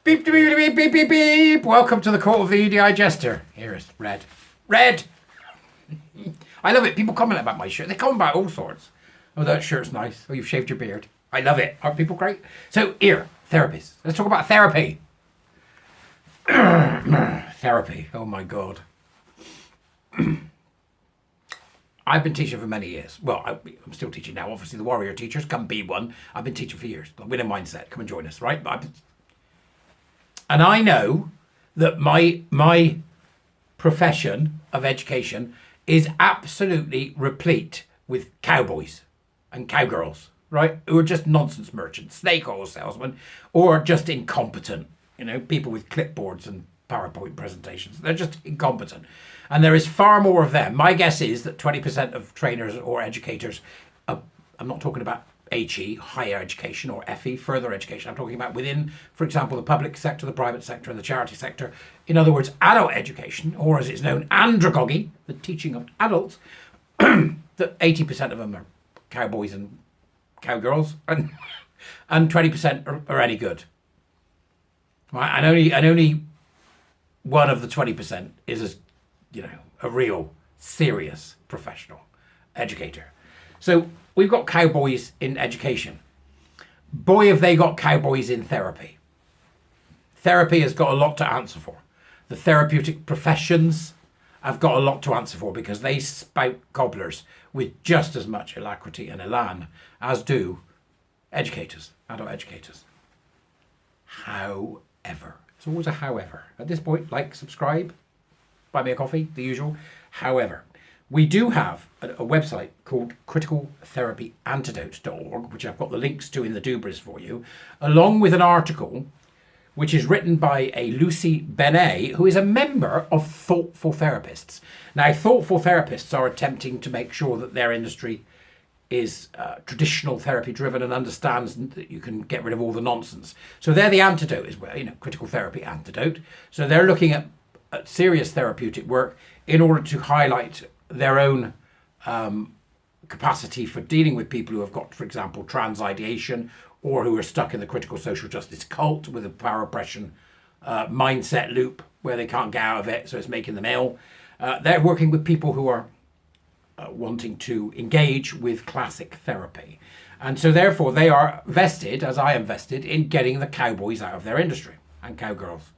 Beep, beep, beep, beep, beep, beep. Welcome to the court of the digester. Here is red. Red! I love it. People comment about my shirt. They comment about all sorts. Oh, that shirt's nice. Oh, you've shaved your beard. I love it. Aren't people great? So, here, therapists. Let's talk about therapy. Therapy. Oh, my God. I've been teaching for many years. Well, I'm still teaching now. Obviously, the warrior teachers, come be one. I've been teaching for years. Winning mindset. Come and join us, right? And I know that my profession of education is absolutely replete with cowboys and cowgirls, right? Who are just nonsense merchants, snake oil salesmen, or just incompetent, people with clipboards and PowerPoint presentations. They're just incompetent. And there is far more of them. My guess is that 20% of trainers or educators, I'm not talking about HE, higher education, or FE, further education. I'm talking about within, for example, the public sector, the private sector, and the charity sector. In other words, adult education, or as it's known, andragogy, the teaching of adults, that 80% of them are cowboys and cowgirls, and 20% are any good. Right? And only one of the 20% is a real serious professional educator. So we've got cowboys in education. Boy, have they got cowboys in therapy. Therapy has got a lot to answer for. The therapeutic professions have got a lot to answer for because they spout cobblers with just as much alacrity and elan as do educators, adult educators. However, it's always a however. At this point, like, subscribe, buy me a coffee, the usual. However, we do have a website called criticaltherapyantidote.org, which I've got the links to in the doobras for you, along with an article which is written by a Lucy Benet, who is a member of Thoughtful Therapists. Now, Thoughtful Therapists are attempting to make sure that their industry is traditional therapy driven and understands that you can get rid of all the nonsense. So they're the antidote as well, critical therapy antidote. So they're looking at serious therapeutic work in order to highlight their own capacity for dealing with people who have got, for example, trans ideation, or who are stuck in the critical social justice cult with a power oppression mindset loop where they can't get out of it, so it's making them ill. They're working with people who are wanting to engage with classic therapy. And so therefore they are vested, as I am vested, in getting the cowboys out of their industry, and cowgirls.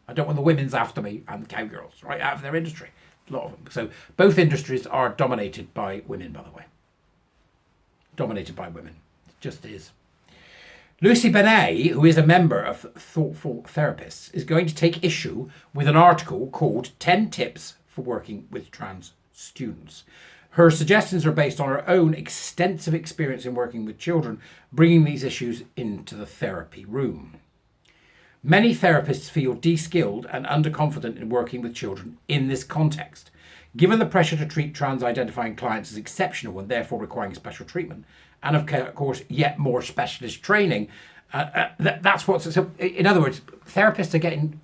I don't want the women's after me, and the cowgirls, right, out of their industry. A lot of them. So both industries are dominated by women, by the way. Dominated by women. It just is. Lucy Benet, who is a member of Thoughtful Therapists, is going to take issue with an article called 10 Tips for Working with Trans Students. Her suggestions are based on her own extensive experience in working with children, bringing these issues into the therapy room. Many therapists feel de-skilled and underconfident in working with children in this context. Given the pressure to treat trans-identifying clients as exceptional and therefore requiring special treatment, and of course yet more specialist training, that's what's... So in other words, therapists are getting,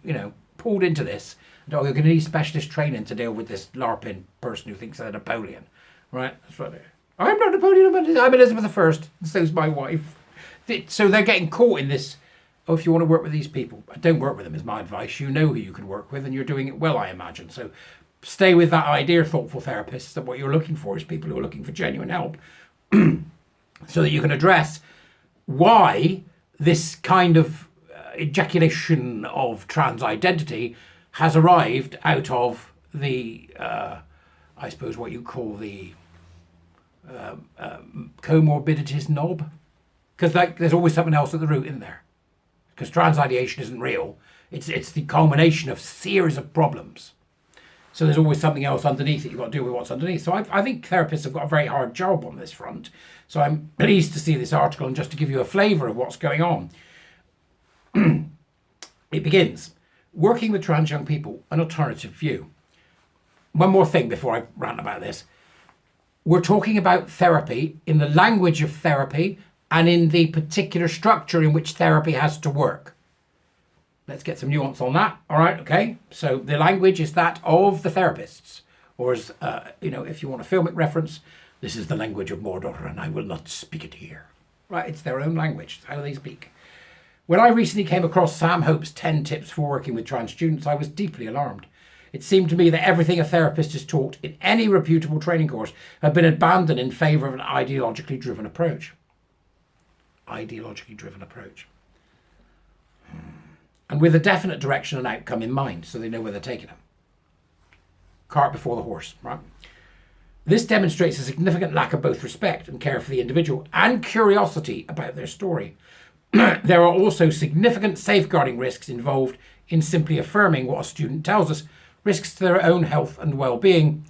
pulled into this. Oh, you're going to need specialist training to deal with this LARPing person who thinks they're Napoleon. Right? That's right. I'm not Napoleon, I'm Elizabeth I, and so's my wife. So they're getting caught in this... Oh, if you want to work with these people, don't work with them is my advice. You know who you can work with and you're doing it well, I imagine. So stay with that idea, Thoughtful Therapists, that what you're looking for is people who are looking for genuine help so that you can address why this kind of ejaculation of trans identity has arrived out of the, I suppose what you call the comorbidities knob. Because there's always something else at the root in there. Because trans ideation isn't real. It's the culmination of series of problems. So there's always something else underneath that you've got to deal with what's underneath. So I think therapists have got a very hard job on this front. So I'm pleased to see this article, and just to give you a flavour of what's going on. It begins, working with trans young people, an alternative view. One more thing before I rant about this. We're talking about therapy in the language of therapy and in the particular structure in which therapy has to work. Let's get some nuance on that. All right, okay. So the language is that of the therapists. Or as, if you want a filmic reference, this is the language of Mordor and I will not speak it here. Right, it's their own language. It's how they speak. When I recently came across Sam Hope's 10 tips for working with trans students, I was deeply alarmed. It seemed to me that everything a therapist is taught in any reputable training course had been abandoned in favour of an ideologically driven approach. Ideologically driven approach. And with a definite direction and outcome in mind, so they know where they're taking them. Cart before the horse, right? This demonstrates a significant lack of both respect and care for the individual and curiosity about their story. There are also significant safeguarding risks involved in simply affirming what a student tells us, risks to their own health and well-being,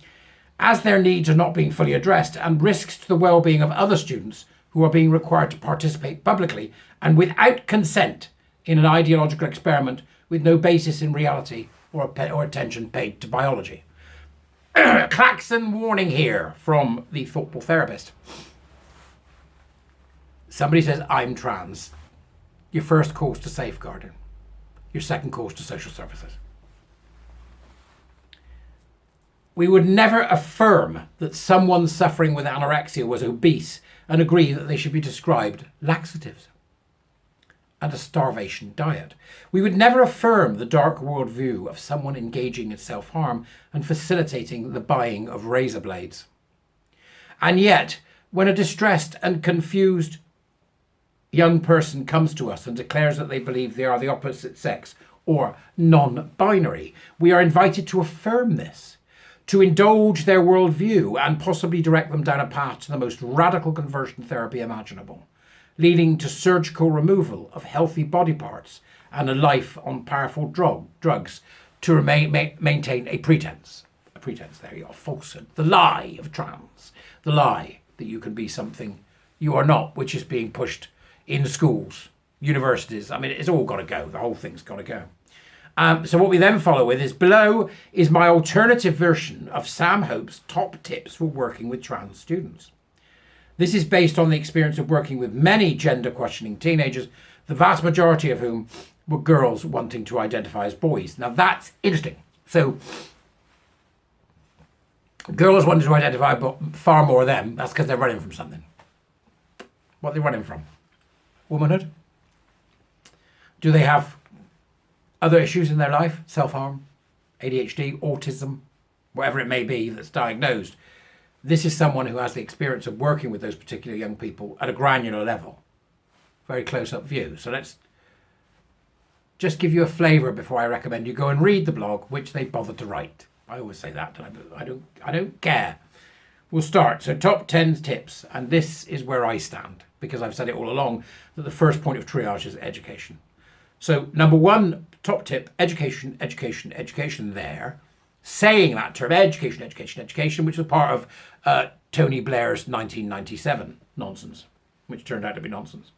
as their needs are not being fully addressed, and risks to the well-being of other students who are being required to participate publicly and without consent in an ideological experiment with no basis in reality or attention paid to biology. Klaxon warning here from the thoughtful therapist. Somebody says, I'm trans. Your first course to safeguarding. Your second course to social services. We would never affirm that someone suffering with anorexia was obese and agree that they should be prescribed laxatives and a starvation diet. We would never affirm the dark world view of someone engaging in self-harm and facilitating the buying of razor blades. And yet, when a distressed and confused young person comes to us and declares that they believe they are the opposite sex or non-binary, we are invited to affirm this, to indulge their worldview and possibly direct them down a path to the most radical conversion therapy imaginable, leading to surgical removal of healthy body parts and a life on powerful drugs to maintain a pretense. A pretense, there you are, falsehood. The lie of trans. The lie that you can be something you are not, which is being pushed in schools, universities. I mean, it's all got to go. The whole thing's got to go. So what we then follow with is below is my alternative version of Sam Hope's top tips for working with trans students. This is based on the experience of working with many gender-questioning teenagers, the vast majority of whom were girls wanting to identify as boys. Now that's interesting. So girls wanting to identify, but far more of them. That's because they're running from something. What are they running from? Womanhood? Do they have other issues in their life? Self-harm, ADHD, autism, whatever it may be that's diagnosed. This is someone who has the experience of working with those particular young people at a granular level. Very close-up view. So let's just give you a flavour before I recommend you go and read the blog, which they bothered to write. I always say that. I don't care. We'll start. So top 10 tips. And this is where I stand, because I've said it all along, that the first point of triage is education. So number one, top tip, education, education, education there. Saying that term, education, education, education, which was part of Tony Blair's 1997 nonsense, which turned out to be nonsense.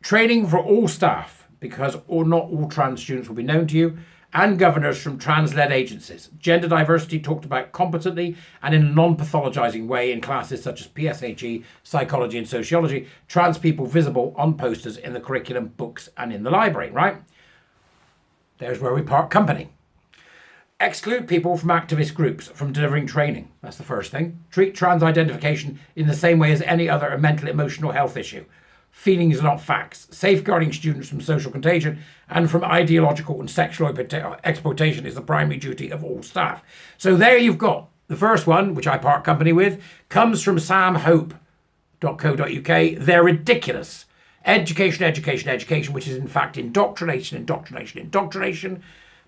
Training for all staff, because not all trans students will be known to you, and governors from trans-led agencies. Gender diversity talked about competently and in a non-pathologizing way in classes such as PSHE, psychology and sociology. Trans people visible on posters in the curriculum, books and in the library, right? There's where we part company. Exclude people from activist groups from delivering training. That's the first thing. Treat trans identification in the same way as any other mental emotional health issue. Feelings are not facts. Safeguarding students from social contagion and from ideological and sexual exploitation is the primary duty of all staff. So there you've got the first one, which I part company with, comes from samhope.co.uk. They're ridiculous. Education, education, education, which is in fact indoctrination, indoctrination, indoctrination.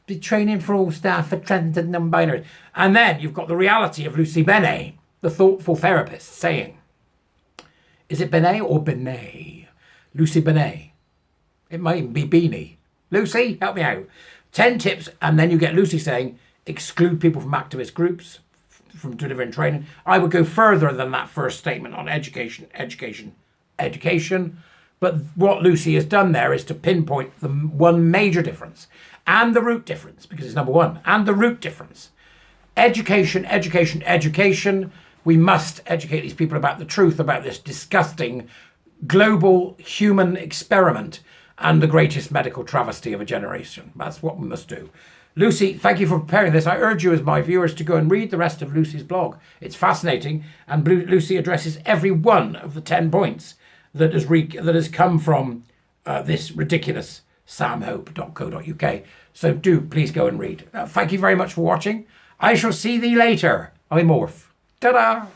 Be training for all staff for trans and non-binary. And then you've got the reality of Lucy Benet, the thoughtful therapist, saying, is it Benet or Benet? Lucy Benet. It might even be Beanie. Lucy, help me out. 10 tips, and then you get Lucy saying, exclude people from activist groups from delivering training. I would go further than that first statement on education, education, education. But what Lucy has done there is to pinpoint the one major difference and the root difference, because it's number one, and the root difference. Education, education, education. We must educate these people about the truth about this disgusting global human experiment and the greatest medical travesty of a generation. That's what we must do. Lucy, thank you for preparing this. I urge you as my viewers to go and read the rest of Lucy's blog. It's fascinating, and Lucy addresses every one of the 10 points that has come from this ridiculous samhope.co.uk. So do please go and read. Thank you very much for watching. I shall see thee later. I morph. Ta-da!